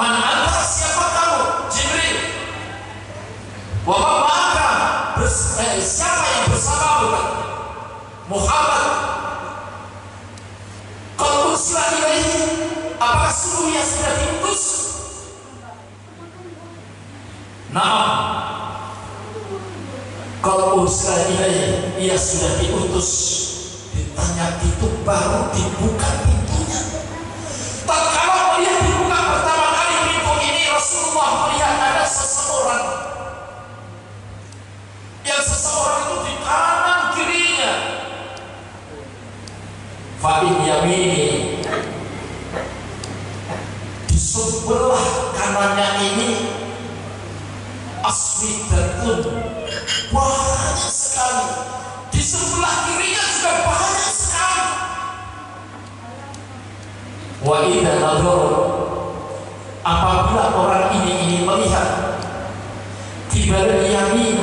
Man anta, siapa kamu? Jibril. Wa ma ma'aka, siapa yang bersamamu? Muhammad. Kalau ursila ilaihi, apakah sungguh ia sudah diutus? Naam. Kalau ursila ilaihi, ia sudah diutus. Ditanya itu baru dibuka pintunya. Tatkala melihat dibuka pertama kali pintu ini, Rasulullah melihat ada seseorang. Yang seseorang itu di kanan kirinya. Fa'in yamini, di sebelah kanannya ini aswidatun, banyak sekali. Di sebelah kirinya juga banyak sekali. Wa idza nadhara, apabila orang ini melihat kiblat yamin,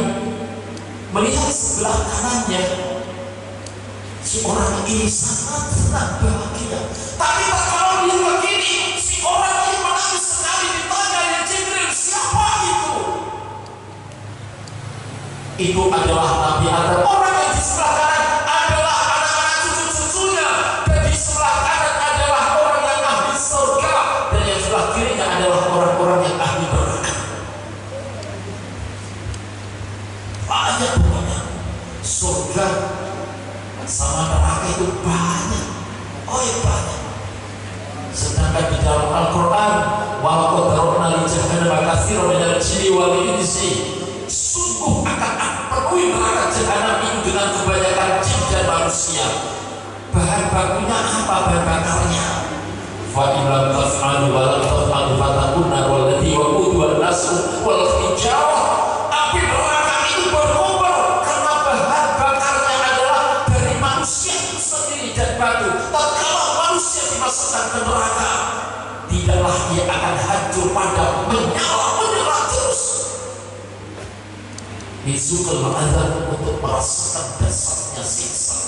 melihat sebelah kanannya, si orang ini sangat senang bahagia. Tapi kalau melihat begini, si orang ini menangis sekali. Ditanya, ya Jibril, siapa itu? Itu adalah Nabi Adam. Orang yang di sebelah kanan adalah anak-anak cucu-cucunya, dan di sebelah kanan adalah orang yang ahli surga, dan yang sebelah kirinya adalah orang-orang yang ahli neraka. Banyak pokoknya. Surga sama neraka itu banyak. Oh ya banyak. Sedangkan di dalam Al-Quran, wa laqad darabna li jahannama katsiran minal jinni wal insi, sungguh akan penuhi neraka jahanam itu dengan kebanyakan jin dan manusia. Bahan bakunya apa? Bahan bakarnya. Fa illam taf'alu wa lam taf'alu fatakunna wallati waquduha an-nasu wal hijarah. Api neraka itu berkobar karena bahan bakarnya adalah dari manusia itu sendiri dan batu. Tatkala manusia dimasukkan ke neraka, tidaklah dia akan hancur padam, menyala terus. Disusul mengadab untuk merasakan dasarnya siksa.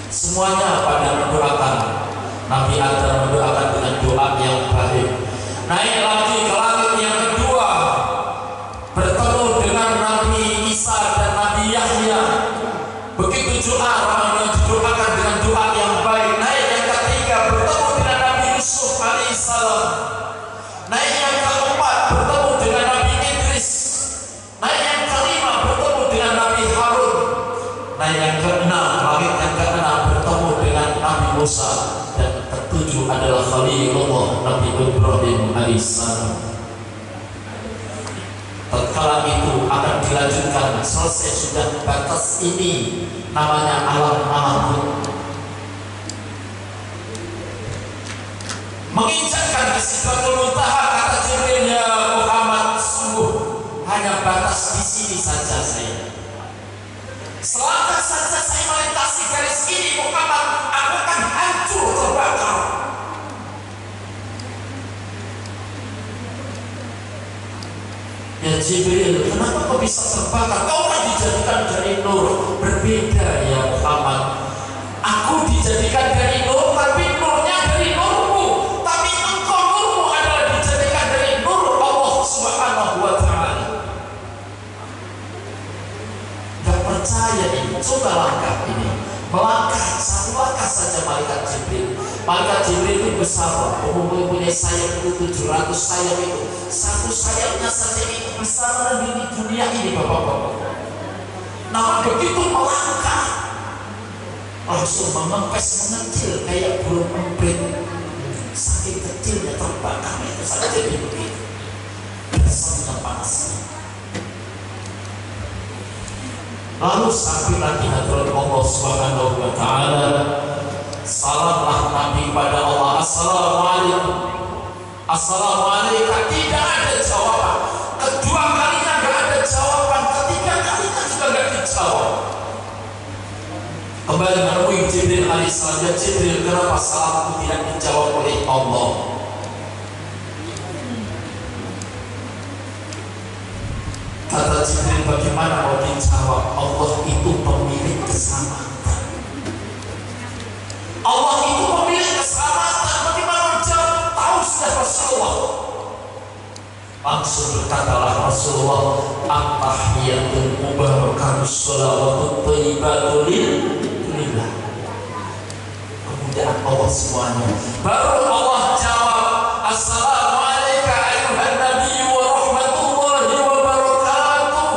Semuanya pada mendoakan. Nabi Adam mendoakan dengan doa yang baik. Naik lagi ke langit yang kedua, bertemu dengan Nabi Isa dan Nabi Yahya. Begitu doa, ramai didoakan dengan doa yang baik. Naik yang ketiga, bertemu dengan Nabi Yusuf alaihissalam. Naik yang keempat, bertemu dengan Nabi Idris. Naik yang kelima, bertemu dengan Nabi Harun. Naik yang keenam, langit yang keenam, bertemu dengan Nabi Musa. Dan ketujuh adalah Khalilullah, Nabi Ibrahim alaihissalam. Tatkala itu akan dilanjutkan, selesai sudah batas ini, namanya alam malakut. Menginjakkan di Sidratul Muntaha, kata Jibril, ya Muhammad, sungguh hanya batas di sini saja saya. Selangkah saja saya melintasi garis ini, Muhammad, aku akan hancur terbakar. Ya Jibril, kenapa kau bisa terbakar? Kau kan dijadikan dari nur. Berbeda ya Muhammad. Aku dijadikan dari nur, tapi nurnya dari nurmu. Tapi engkau nurmu adalah dijadikan dari nur Allah Subhanahu wa ta'ala. Gak percaya ini, coba langkah ini. Melangkah, satu langkah saja malaikat Jibril. Malaikat Jibril itu besar, mempunyai sayap itu 700 sayap itu. Satu sayapnya saja itu besar di dunia ini, bapak-bapak. Namun begitu melangkah, langsung mengempes, mengecil kayak burung emprit. Saking kecilnya terbakar itu saja jadi begitu. Dasarnya panasnya. Lalu sampai lagi hadrat Allah Subhanahu wa ta'ala. Salamlah Nabi pada Allah. Assalamualaikum, assalamualaikum. Tidak ada jawaban. Kedua kalinya tidak ada jawaban. Ketiga kalinya juga tidak dijawab. Kembali menemui Jibril alaihissalam. Ya Jibril, kenapa salamku tidak dijawab oleh Allah? Kata Jibril, bagaimana mau dijawab? Allah itu pemilik keselamatan. Allah itu pemilik keselamatan. Bagaimana menjawab? Tahu Rasulullah. Langsung berkatalah Rasulullah, at-tahiyatul mubarakatus sholawatut thayyibatul lillah. Kemudian Allah semuanya, baru Allah jawab, assalamualaikum ayuhan nabi wa rahmatullahi wa barakatuh.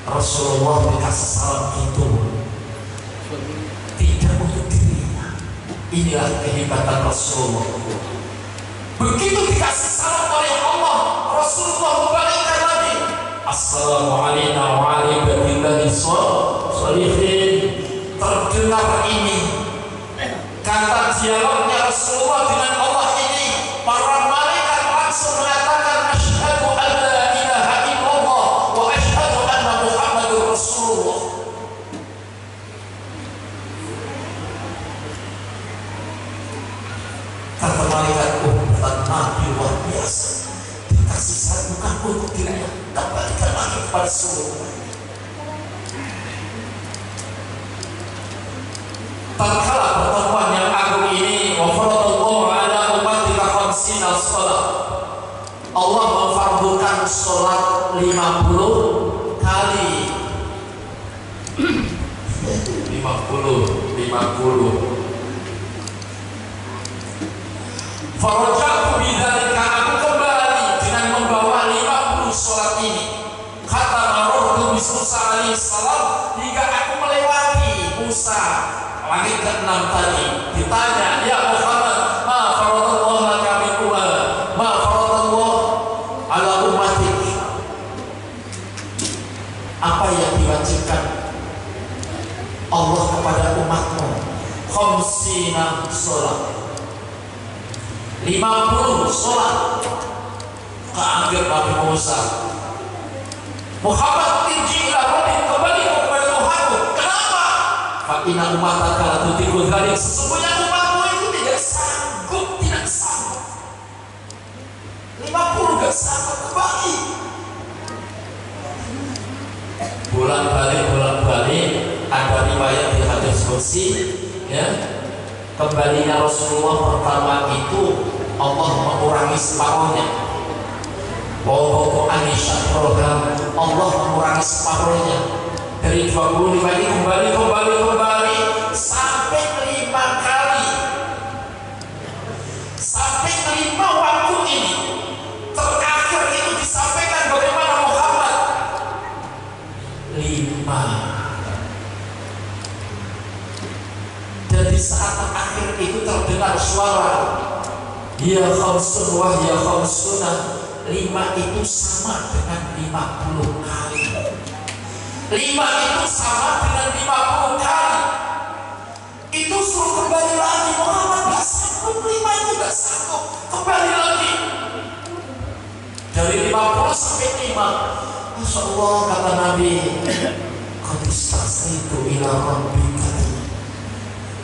Rasulullah dikasih salam itu tidak untuk dirinya. Inilah kehebatan Rasulullah. Begitu dikasih salam oleh Allah, Rasulullah membalikkan lagi, assalamualaikum wa ibadillahi sholihin. Terdengar ini kata dialognya Rasulullah dengan Allah ini, para malaikat langsung mengatakan asyhadu an la ilaha illallah wa asyhadu anna Muhammadur Rasulullah. Kata malaikat, Nabi luar biasa, dikasih salam bukan untuk dirinya, kembalikan lagi kepada seluruh. Tatkala pertemuan yang agung ini, wa faradallahu ala ummatika khamsina shalah, Allah memfardukan sholat 50 kali. 50. Farajatu bidzalika, aku kembali dengan membawa 50 sholat ini. Kata marartu bi Musa alaihi salam, hingga aku melewati Musa langit ke-6 tadi. Ditanya, ya Muhammad, ma faradallahu laka min ma faradallahu ala ummatik, apa yang diwajibkan Allah kepada umatmu? Khamsina sholat, 50 sholat. Keanggap Nabi Musa, Muhammad irji ila rabbik, kembali kepada Tuhanmu. Kenapa? Fa inna ummataka la tutiqu dzalik, sesungguhnya umatmu itu tidak sanggup, 50 gak sanggup kembali. Bulan balik ada riwayat di hadis qudsi, ya, kembalinya Rasulullah pertama itu Allah mengurangi separuhnya. Pokok Aisyah program Allah mengurangi separuhnya dari 25 ini kembali sampai 5 kali, sampai 5 waktu ini. Terakhir itu disampaikan bagaimana Muhammad 5. Dan di saat terakhir itu terdengar suara, ya khamsun wa ya khamsuna. 5 itu sama dengan 50 kali. 5 itu sama dengan 50 kali. Itu suruh kembali lagi. Muhammad gak sanggup, 5 itu gak sanggup, kembali lagi. Dari 50 sampai 5. Masya Allah, kata Nabi, qad istaqsaitu ila rabbika,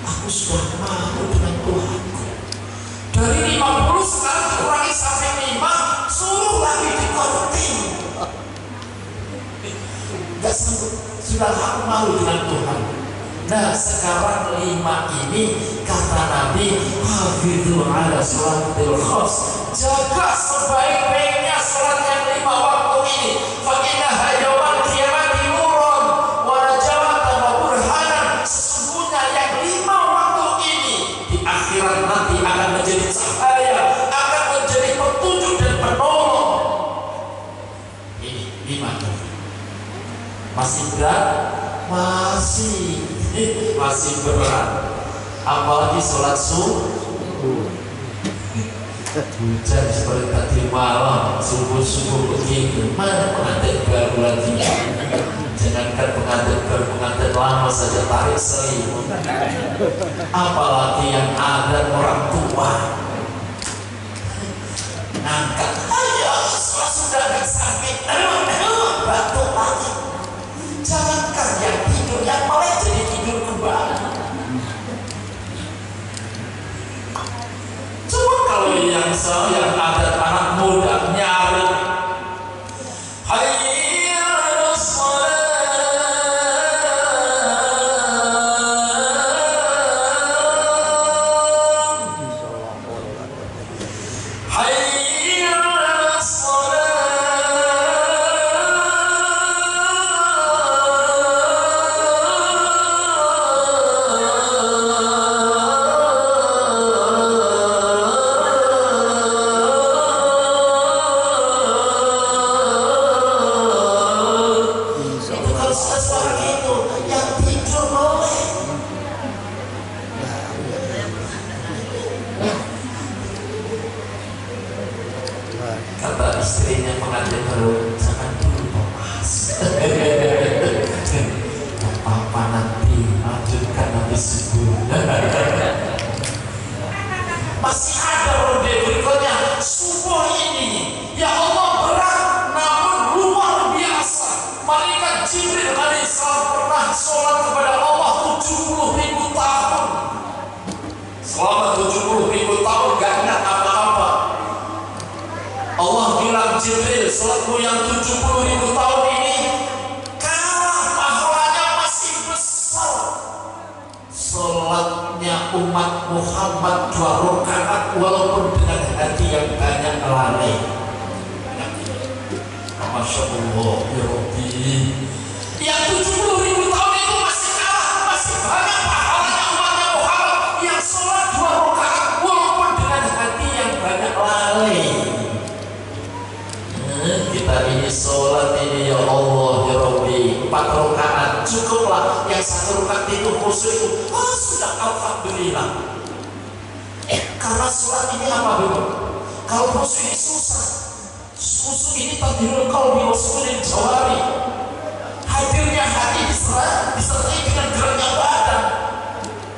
aku sudah malu dengan Tuhanku. Dari 50 sekarang dikurangi sampai 5, suruh lagi dikorting. Gak sanggup, sudah aku malu dengan Tuhan. Nah sekarang 5 ini kata Nabi, hafidhu ala sholatil khas, jaga sebaik-baiknya sholat yang 5 waktu ini. Fa innaha yawmal qiyamati nurun wa najawatan wa burhanan, sesungguhnya yang 5 waktu ini di akhirat nanti akan menjadi cahaya, akan menjadi petunjuk dan penolong. Ini 5. Masih berat? Masih berat. Apalagi sholat subuh. Hujan seperti tadi malam, subuh begitu. Mana pengantin baru lagi? Jangankan pengantin baru, pengantin lama saja tarik selimut. Apalagi yang ada orang tua. Ngangkat, ayo sudah gak sakit, batuk lagi. Jangankan yang tidur, yang malah jadi tidur kembali. Coba kalau yang ada anak muda nyari, hayya 'alas shalah, subuh. Masih ada ronde berikutnya. Subuh ini ya Allah berat namun luar biasa. Malaikat Jibril alaihissalam pernah sholat kepada Allah 70.000 tahun. Selama 70.000 tahun gak ingat apa-apa. Allah bilang, Jibril, sholatmu yang 70.000 tahun ini kalah, pahalanya masih besar. Sholatnya umat Muhammad 2 rakaat walaupun dengan hati yang banyak lalai. Masya Allah, ya Rabbi. Yang 70.000 tahun itu masih kalah, masih banyak pahalanya umatnya Muhammad yang sholat 2 rakaat walaupun dengan hati yang banyak lalai. Kita ini sholat ini ya Allah, ya Rabbi 4 rakaat cukuplah. Yang 1 rakaat itu khusyuk itu sudah alhamdulillah. Karena sholat ini apa dulu? Kalau khusyuk ini susah. Khusyuk ini tadbirul qalbi wa sukun jawari. Hadirnya hati disertai dengan geraknya badan.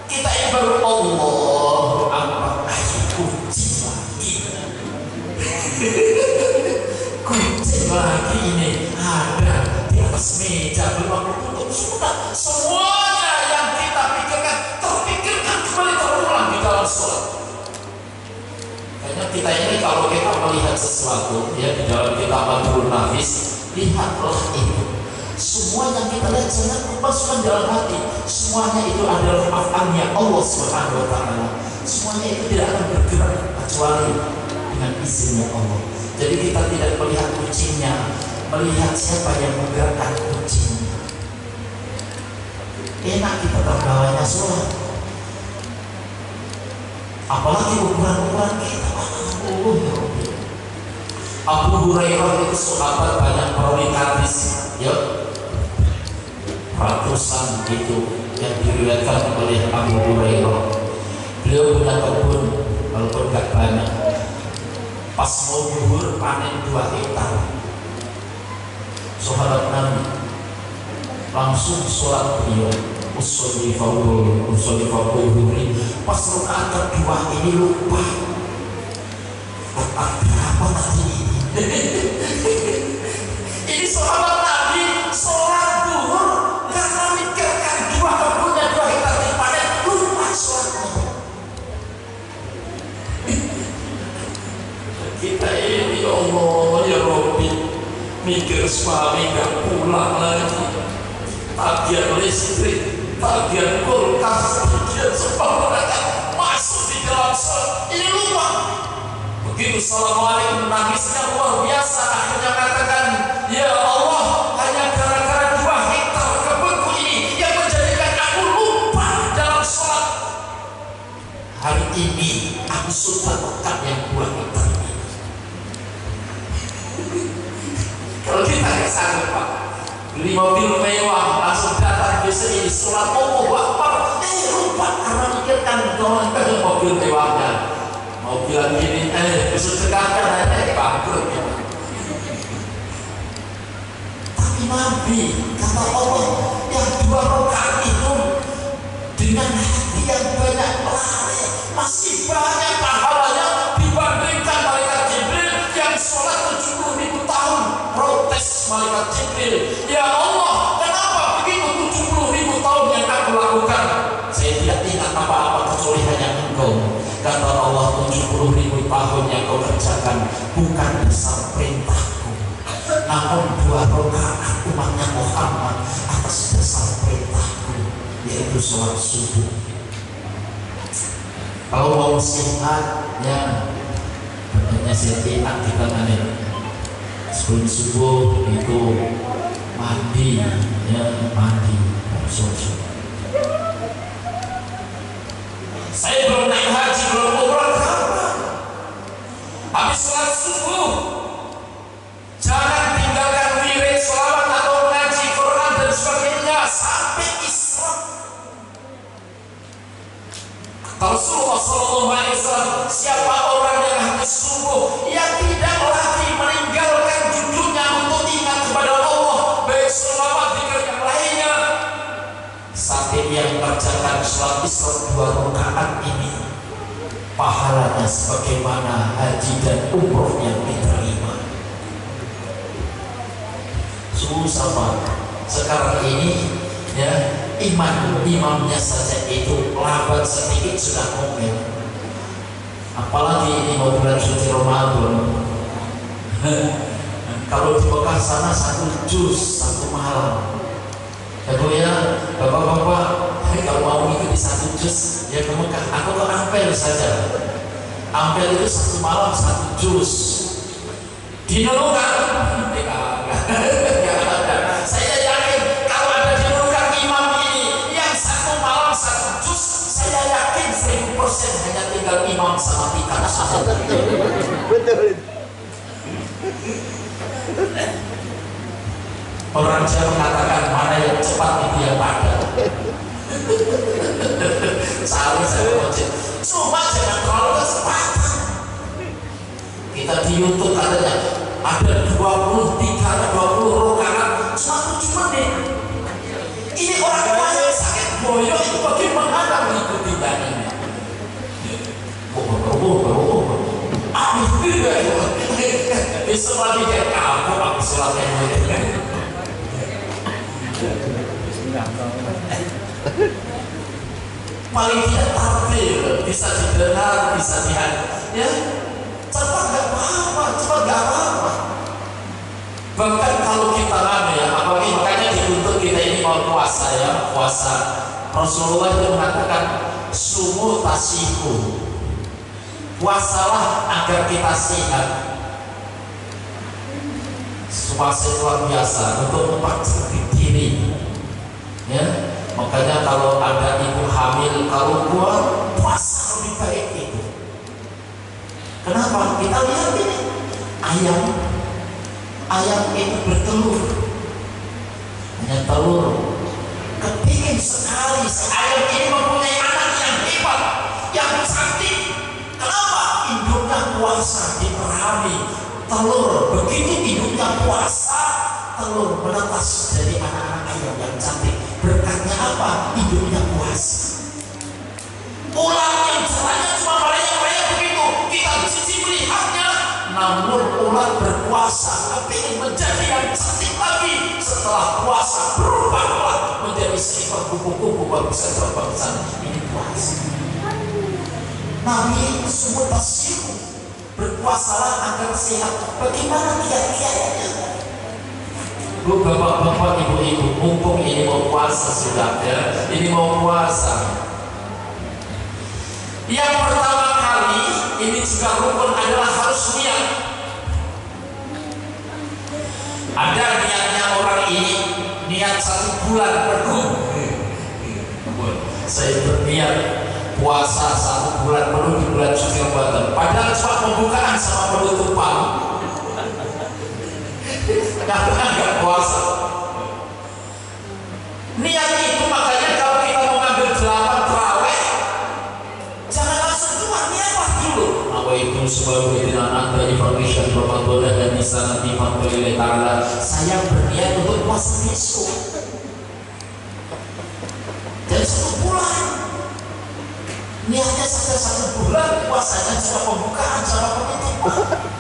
Kita ini baru Allah Akbar, kunci lagi. Kunci lagi ini ada di atas meja belum tutup sudah. Semuanya yang kita pikirkan terpikirkan kembali terulang di dalam sholat. Kayaknya kita ini kalau kita melihat sesuatu ya di dalam kitab Badrun Nafis, lihatlah itu. Semua yang kita lihat jangan masukkan dalam hati. Semuanya itu adalah afalnya Allah Subhanahu wa taala. Semuanya itu tidak akan bergerak kecuali dengan izinnya Allah. Jadi kita tidak melihat kucingnya, melihat siapa yang menggerakkan kucing. Enak kita terbawanya sholat. Apalagi ukuran-ukuran kita. Abu Hurairah itu sahabat banyak prioritatis, ya. Ratusan itu yang diriwayatkan oleh Abu Hurairah. Beliau punya kebun walaupun gak banyak. Pas mau zuhur panen 2 hektar. Sahabat Nabi langsung sholat beliau. Usolli fawqul pas rakaat kedua ini lupa. Rakaat berapa tadi ini? Ini sahabat Nabi sholat zuhur karena mikirkan 2 kebunnya 2 hektar dipanen, lupa sholatnya. Kita ini ya Allah ya Rabbi mikir suami gak pulang lagi, tagihan listrik, tagihan kulkas, tagihan sepakat masuk di dalam sholat ini lupa. Begitu Assalamualaikum nangisnya luar biasa, akhirnya katakan, ya Allah hanya gara-gara 2 hektar kebunku ini yang menjadikan aku lupa dalam sholat. Hari ini aku sudah makan yang 2 hektar ini. Kalau kita nggak sanggup Pak, beli mobil mewah langsung datang ke sini sholat Allahu Akbar, lupa karena mikirkan mobil mewahnya. Mobil gini, besok cekakkan bangkrut ya. Tapi Nabi kata Allah yang 2 rakaat itu dengan hati yang banyak lari masih banyak pahalanya dibandingkan malaikat Jibril yang sholat 70.000 tahun. Protes malaikat Jibril, ya Allah kenapa begitu 70.000 tahun yang aku lakukan saya tidak ingat apa-apa kecuali hanya engkau. Kata Allah 70.000 tahun yang kau kerjakan bukan dasar perintahku, namun 2 rakaat umatnya Muhammad atas dasar perintahku, yaitu sholat subuh. Kalau mau sehat ya benarnya saya enak kita nanti sebelum subuh itu mandi ya, mandi subuh. Saya belum naik haji, belum umrah, habis sholat subuh jangan tinggalkan wirid, sholawat atau ngaji Quran dan sebagainya sampai isra. Rasulullah SAW, siapa orang yang habis subuh yang tidak lagi meninggalkan duduknya untuk ingat kepada Allah, baik sholawat zikir yang lainnya, sampai dia yang mengerjakan sholat Isra 2 rakaat ini pahalanya sebagaimana haji dan umroh yang diterima. Susah Pak. Sekarang ini ya, imamnya saja itu lambat sedikit sudah ngomel. Apalagi ini mau bulan suci Ramadan. Kalau di Mekah sana 1 juz 1 malam. Ya Bu ya, bapak-bapak, kalau mau ikut di 1 juz ya ke Mekah, aku ke Ampel saja. Ampel itu 1 malam 1 juz. Di Nunukan, saya yakin kalau ada di Nunukan imam ini yang 1 malam 1 juz, saya yakin 1000% hanya tinggal imam sama tiket saja. Betul. Orang Jawa mengatakan mana yang cepat itu yang padat. Saling saya wajib. Cuma jangan terlalu kecepatan. Kita di YouTube katanya ada 23 atau 20 rakaat cuma 7 menit. Ini orang kaya sakit boyo itu bagaimana mengikuti ini? Besok lagi kayak kamu aku sholatnya paling tidak tampil bisa didengar, bisa dilihat ya, cepat gak apa-apa, cepat gak apa-apa. Bahkan kalau kita ya, apalagi makanya dituntut kita ini mau puasa ya, puasa. Rasulullah itu mengatakan sumu tasihu, puasalah agar kita sehat. Puasa luar biasa untuk memperbaiki diri ya. Makanya kalau ada ibu hamil kalau keluar puasa lebih baik itu. Kenapa? Kita lihat ini ayam itu bertelur, hanya telur kepingin sekali ayam ini mempunyai anak yang hebat, yang cantik. Kenapa? Induknya puasa diperhami telur, begitu induknya puasa telur menetas dari anak-anak ayam yang cantik. Berkatnya apa? Induknya puasa. Ular yang caranya cuma merayap-rayap begitu, kita bisa melihatnya. Namun ular berpuasa ingin menjadi yang cantik lagi. Setelah puasa berubahlah menjadi seekor kupu-kupu bagusan berbagusan. Ini puasa. Nabi semua tasihu, berpuasalah agar sehat. Bagaimana kiat-kiatnya? Bu, bapak-bapak, ibu-ibu, mumpung ini mau puasa sudah ya, ini mau puasa. Yang pertama kali ini juga rukun adalah harus niat. Ada niatnya orang ini niat 1 bulan penuh. Saya berniat puasa 1 bulan penuh di bulan suci Ramadan. Padahal cuma pembukaan sama penutupan. Karena nggak puasa. Niat itu makanya kalau kita mau ngambil 8 terawih, jangan langsung keluar, niatlah dulu. Nawaitu subhanallahi anta ifadhisha Ramadan dan di sana di fadlillahi ta'ala. Saya berniat untuk puasa besok. Dan 1 bulan. Niatnya saja 1 bulan, puasanya cuma pembukaan sama penutupan.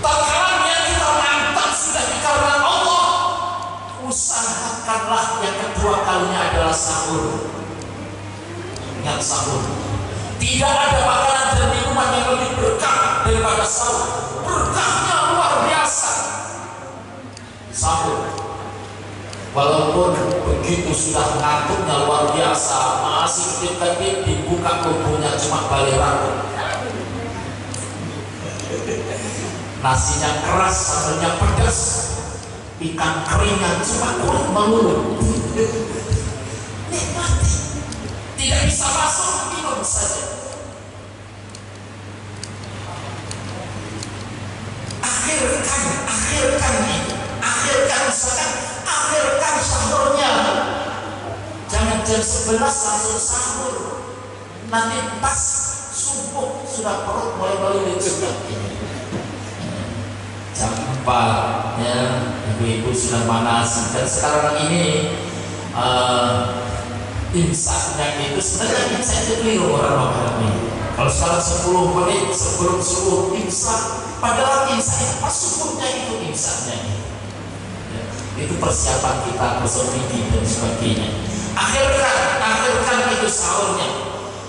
Tatkala niat kita mantap sudah dikarenakan Allah, usahakanlah yang kedua kalinya adalah sahur. Ingat sahur. Tidak ada makanan dan minuman yang lebih berkah daripada sahur. Berkahnya luar biasa. Sahur. Walaupun begitu sudah ngantuknya luar biasa, masih kedip-kedip dibuka kubunya cuma balik rambut. Nasinya keras, sambelnya pedas, ikan keringnya cuma kulit melulu. Nikmati. Tidak bisa masuk, minum saja. Akhirkan itu. Akhirkan sahurnya. Jangan jam 11 langsung sahur. Nanti pas subuh sudah perut mulai melilit juga. Jam 4 ya, ibu-ibu sudah panas. Dan sekarang ini imsaknya itu sebenarnya imsak itu keliru orang memahami. Kalau sekarang 10 menit sebelum subuh imsak, padahal imsak itu pas subuhnya itu imsaknya. Itu persiapan kita besok gigi dan sebagainya. Akhirkan itu sahurnya.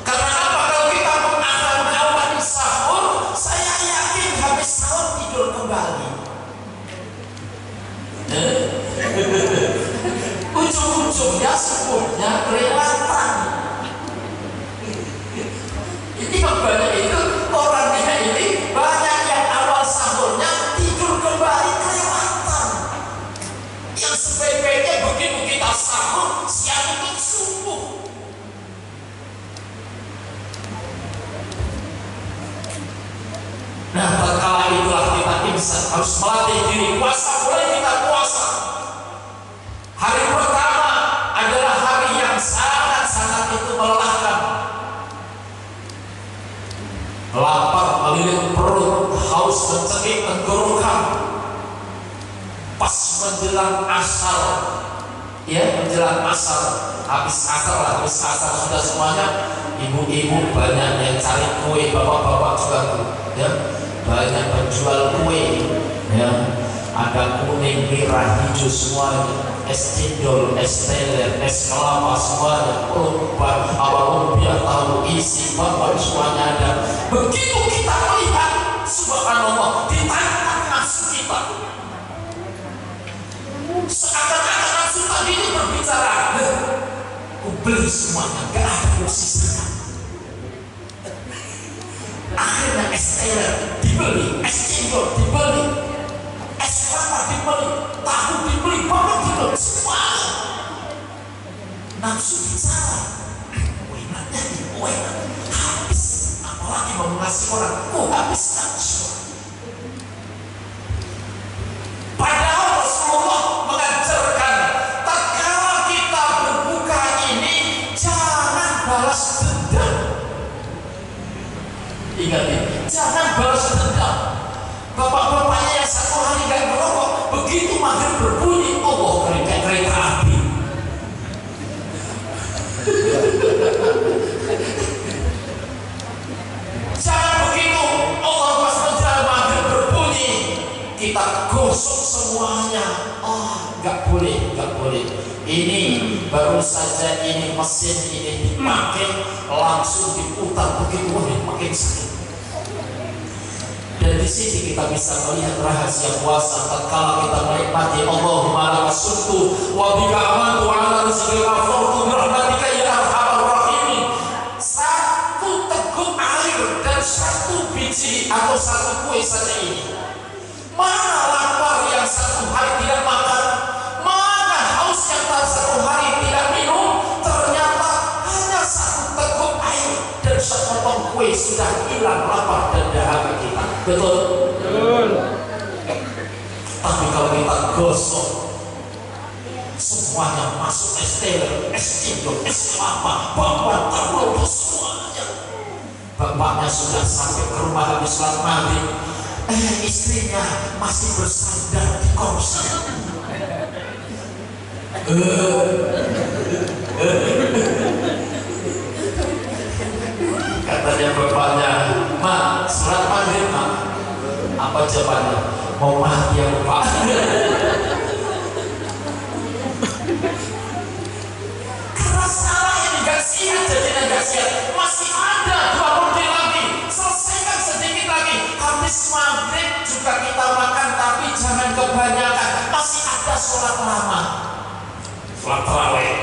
Karena apa? Kalau kita mengawali sahur, saya yakin habis sahur tidur kembali. Ujung-ujungnya subuhnya kelewatan. Ini banyak itu orangnya ini banyak yang awal sahurnya tidur kembali kelewatan. Yang sebaik-baiknya begitu kita sahur siap untuk subuh. Nah, tatkala itulah kita imsak, harus melatih diri. Puasa boleh kita puasa. Hari pertama adalah hari yang sangat-sangat itu melelahkan. Lapar melilit perut, haus mencekik tenggorokan. Pas menjelang asar, ya menjelang asar, habis asar sudah semuanya. Ibu-ibu banyak yang cari kue, bapak-bapak juga tuh, ya banyak penjual kue, ya ada kuning, merah, hijau semuanya. Es cendol, es teler, es kelapa semuanya, obat, awal lumpia, tahu isi, bapak semuanya ada. Begitu kita melihat, subhanallah, ditantang nafsu kita. Seakan-akan nafsu tadi itu berbicara, aku beli semuanya, gak ada posisinya. Akhirnya es teler dibeli, es cendol dibeli, es kelapa dibeli, tahu dibeli, bapak dibeli, semua. Nafsu bicara, habis. Apalagi mau ngasih orang, habis nafsu. Padahal Rasulullah mengajarkan, tatkala kita berbuka ini jangan balas dendam. Ingat ini, jangan balas dendam. Bapak-bapaknya yang satu hari gak merokok, begitu maghrib berbunyi, Allah kereta api. Jangan begitu, Allah pas menjelang maghrib berbunyi, kita gosok semuanya. Gak boleh. Ini baru saja ini mesin ini dipakai, langsung diputar begitu, makin sakit. Dan di sini kita bisa melihat rahasia puasa tatkala kita menikmati Allahumma laka sumtu wa bika amantu ala rizqika afartu bi rahmatika ya arhamar rahimin. Satu teguk air dan satu biji atau satu kue saja ini. Mana lapar yang satu hari tidak makan? Mana haus yang satu hari tidak minum? Ternyata hanya satu teguk air dan sepotong kue sudah hilang lapar dan dahaga kita. Betul? Tapi kalau kita gosok semuanya masuk es teler, es cendol, es kelapa, bakwan, tahu semuanya. Bapaknya sudah sampai ke rumah habis sholat maghrib, istrinya masih bersandar di kursi. Katanya bapaknya, "Mak, sholat maghrib, Mak." Apa jawabannya? Mau mati ya Pak. Karena salah ini gak siap, jadi gak siap. Masih ada 2 menit lagi, selesaikan sedikit lagi. Habis maghrib juga kita makan, tapi jangan kebanyakan. Masih ada sholat lama, sholat tarawih.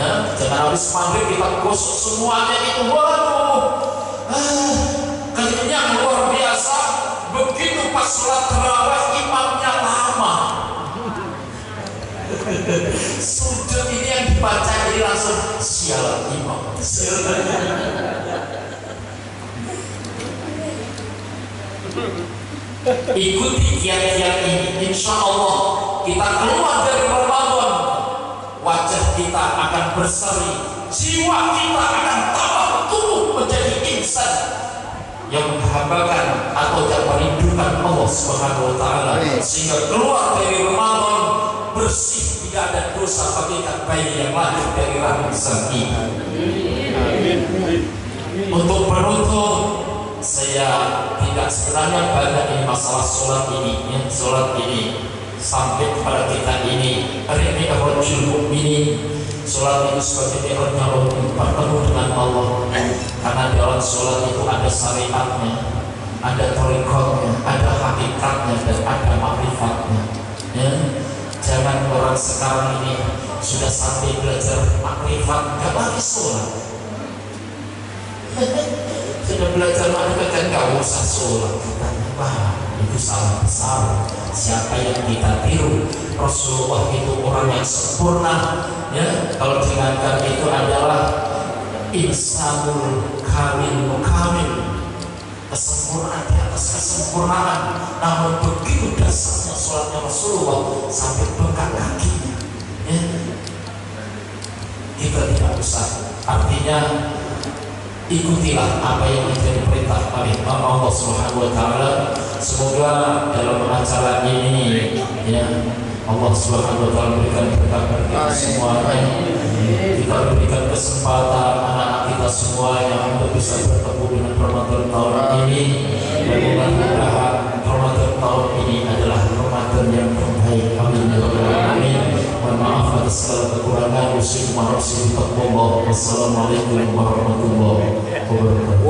Ya, jangan habis maghrib kita gosok semuanya itu. Waduh, kenyang luar biasa. Begitu pas sholat tarawih imamnya lama, sujud ini yang dibaca ini langsung sialan imam. Ikuti kiat-kiat ini, insya Allah kita keluar dari Ramadan, wajah kita akan berseri, jiwa kita akan tambah tumbuh menjadi insan yang menghambakan atau yang merindukan Allah Subhanahu wa Ta'ala, sehingga keluar dari Ramadan bersih tidak ada dosa bagikan bayi yang lahir dari rahim sang ibu. Untuk penutup, saya tidak sebenarnya banyak ini masalah sholat ini, ya, sholat ini sampai kepada kita ini mi'rajul mukminin. Sholat itu sebagai mi'rajnya orang bertemu dengan Allah, karena dalam sholat itu ada syariatnya, ada thariqatnya, ada hakikatnya, dan ada makrifatnya, ya. Jangan orang sekarang ini sudah sampai belajar makrifat gak lagi sholat. Sudah belajar makrifat gak usah sholat. Wah, itu salah besar. Siapa yang kita tiru? Rasulullah itu orang yang sempurna, ya. Kalau dengarkan itu adalah insanul kamil, kesempurnaan di atas kesempurnaan. Namun begitu dasarnya sholatnya Rasulullah sampai bengkak kakinya, ya. Kita tidak usah, artinya ikutilah apa yang menjadi perintah oleh Allah Subhanahu wa taala. Semoga dalam acara ini, ya, Allah Subhanahu wa taala berikan berkah bagi kita semuanya. Kita berikan kesempatan anak-anak kita semua yang untuk bisa bertemu dengan Ramadan tahun ini. Dan mudah-mudahan Ramadan tahun ini adalah Ramadan yang terbaik. Amin ya rabbal alamin. Mohon maaf atas segala kekurangan. Wassalamualaikum warahmatullahi wabarakatuh.